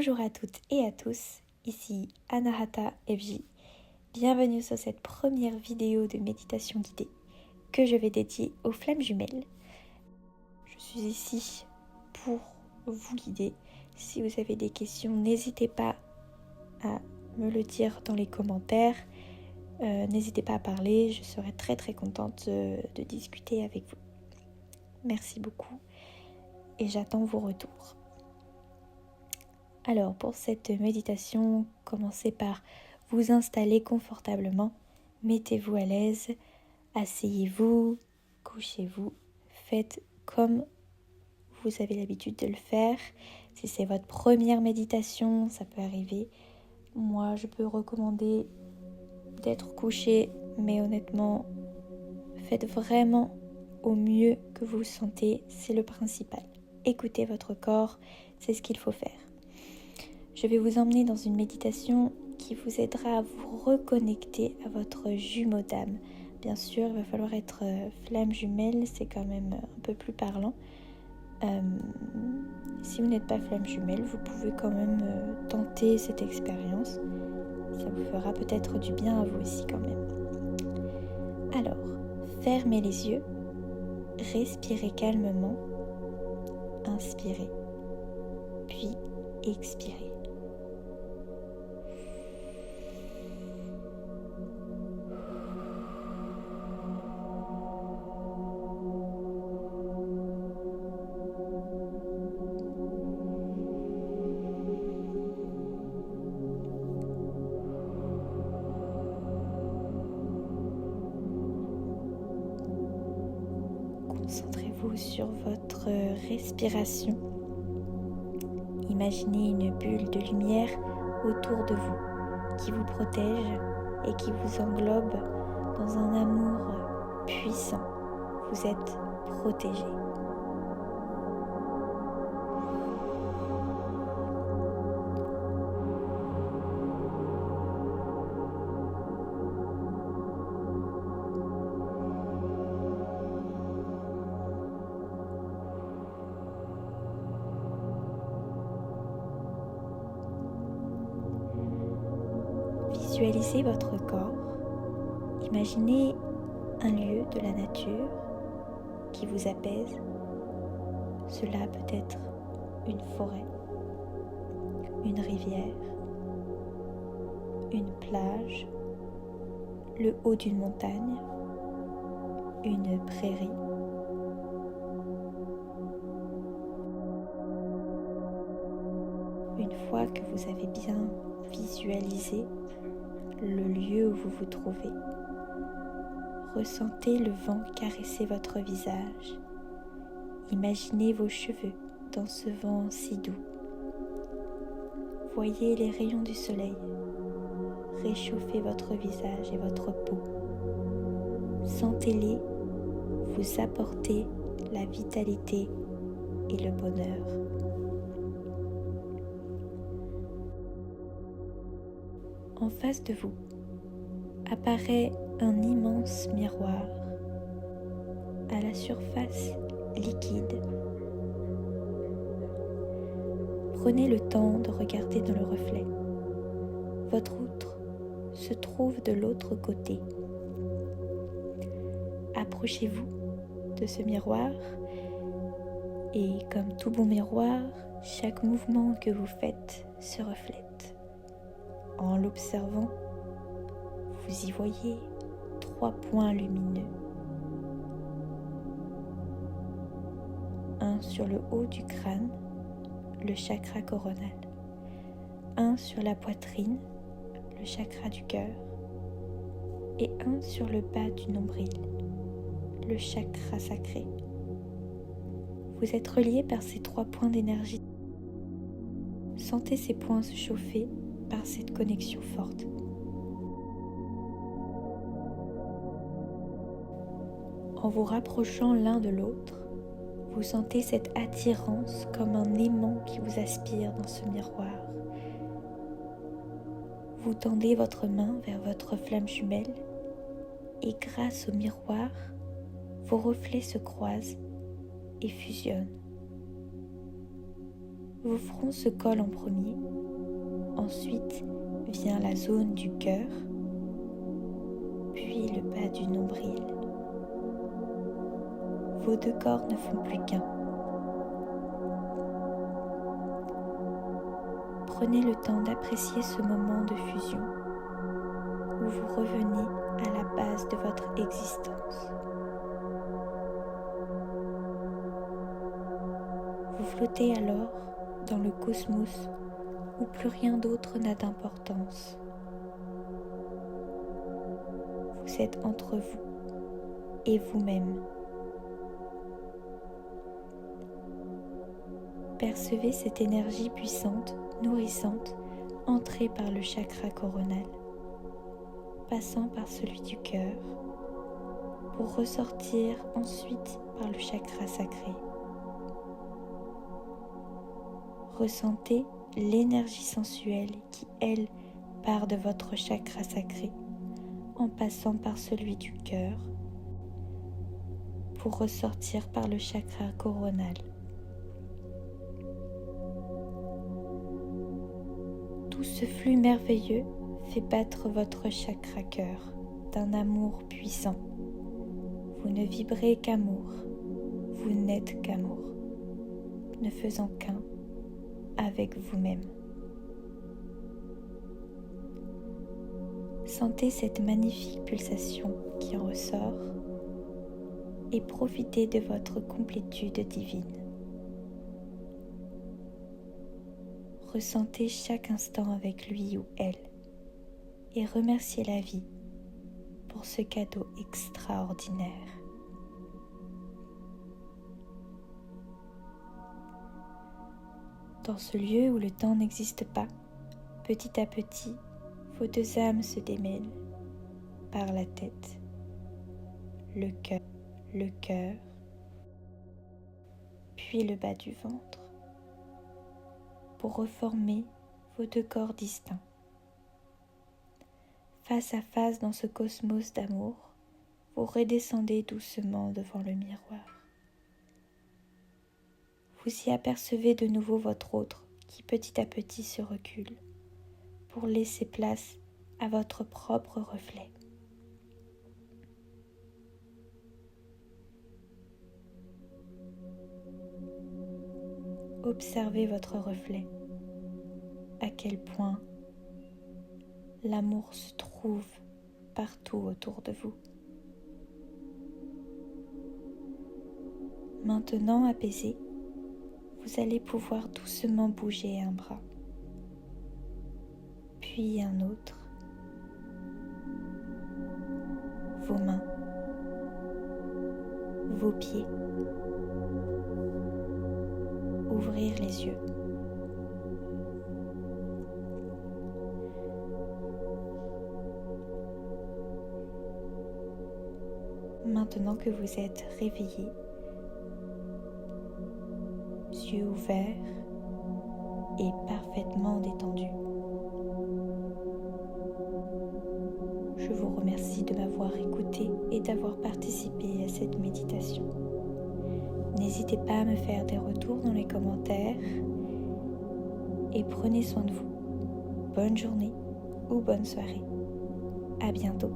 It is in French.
Bonjour à toutes et à tous, ici Anahata FJ. Bienvenue sur cette première vidéo de méditation guidée que je vais dédier aux flammes jumelles. Je suis ici pour vous guider. Si vous avez des questions, n'hésitez pas à me le dire dans les commentaires. N'hésitez pas à parler, je serai très contente de discuter avec vous. Merci beaucoup et j'attends vos retours. Alors pour cette méditation, commencez par vous installer confortablement, mettez-vous à l'aise, asseyez-vous, couchez-vous, faites comme vous avez l'habitude de le faire. Si c'est votre première méditation, ça peut arriver. Moi, je peux recommander d'être couché, mais honnêtement, faites vraiment au mieux que vous sentez, c'est le principal. Écoutez votre corps, c'est ce qu'il faut faire. Je vais vous emmener dans une méditation qui vous aidera à vous reconnecter à votre jumeau d'âme. Bien sûr, il va falloir être flamme jumelle, c'est quand même un peu plus parlant. Si vous n'êtes pas flamme jumelle, vous pouvez quand même tenter cette expérience. Ça vous fera peut-être du bien à vous aussi quand même. Alors, fermez les yeux, respirez calmement, inspirez, puis expirez. Concentrez-vous sur votre respiration. Imaginez une bulle de lumière autour de vous qui vous protège et qui vous englobe dans un amour puissant. Vous êtes protégé. Visualisez votre corps. Imaginez un lieu de la nature qui vous apaise. Cela peut être une forêt, une rivière, une plage, le haut d'une montagne, une prairie. Une fois que vous avez bien visualisé le lieu où vous vous trouvez, ressentez le vent caresser votre visage. Imaginez vos cheveux dans ce vent si doux. Voyez les rayons du soleil réchauffer votre visage et votre peau. Sentez-les vous apporter la vitalité et le bonheur. En face de vous apparaît un immense miroir à la surface liquide. Prenez le temps de regarder dans le reflet. Votre outre se trouve de l'autre côté. Approchez-vous de ce miroir et comme tout bon miroir, chaque mouvement que vous faites se reflète. En l'observant, vous y voyez 3 points lumineux. Un sur le haut du crâne, le chakra coronal. Un sur la poitrine, le chakra du cœur. Et un sur le bas du nombril, le chakra sacré. Vous êtes reliés par ces 3 points d'énergie. Sentez ces points se chauffer par cette connexion forte. En vous rapprochant l'un de l'autre, vous sentez cette attirance comme un aimant qui vous aspire dans ce miroir. Vous tendez votre main vers votre flamme jumelle et grâce au miroir, vos reflets se croisent et fusionnent. Vos fronts se collent en premier. Ensuite vient la zone du cœur, puis le bas du nombril. Vos deux corps ne font plus qu'un. Prenez le temps d'apprécier ce moment de fusion où vous revenez à la base de votre existence. Vous flottez alors dans le cosmos où plus rien d'autre n'a d'importance. Vous êtes entre vous et vous-même. Percevez cette énergie puissante, nourrissante, entrer par le chakra coronal, passant par celui du cœur, pour ressortir ensuite par le chakra sacré. Ressentez l'énergie sensuelle qui, elle, part de votre chakra sacré, en passant par celui du cœur, pour ressortir par le chakra coronal. Tout ce flux merveilleux fait battre votre chakra cœur d'un amour puissant. Vous ne vibrez qu'amour, vous n'êtes qu'amour, ne faisant qu'un avec vous-même. Sentez cette magnifique pulsation qui en ressort et profitez de votre complétude divine. Ressentez chaque instant avec lui ou elle et remerciez la vie pour ce cadeau extraordinaire. Dans ce lieu où le temps n'existe pas, petit à petit, vos deux âmes se démêlent par la tête, le cœur, puis le bas du ventre, pour reformer vos deux corps distincts. Face à face dans ce cosmos d'amour, vous redescendez doucement devant le miroir. Vous y apercevez de nouveau votre autre qui petit à petit se recule pour laisser place à votre propre reflet. Observez votre reflet, à quel point l'amour se trouve partout autour de vous. Maintenant apaisé, vous allez pouvoir doucement bouger un bras, puis un autre, vos mains, vos pieds, ouvrir les yeux. Maintenant que vous êtes réveillé, yeux ouverts et parfaitement détendu, je vous remercie de m'avoir écouté et d'avoir participé à cette méditation. N'hésitez pas à me faire des retours dans les commentaires et prenez soin de vous. Bonne journée ou bonne soirée. À bientôt.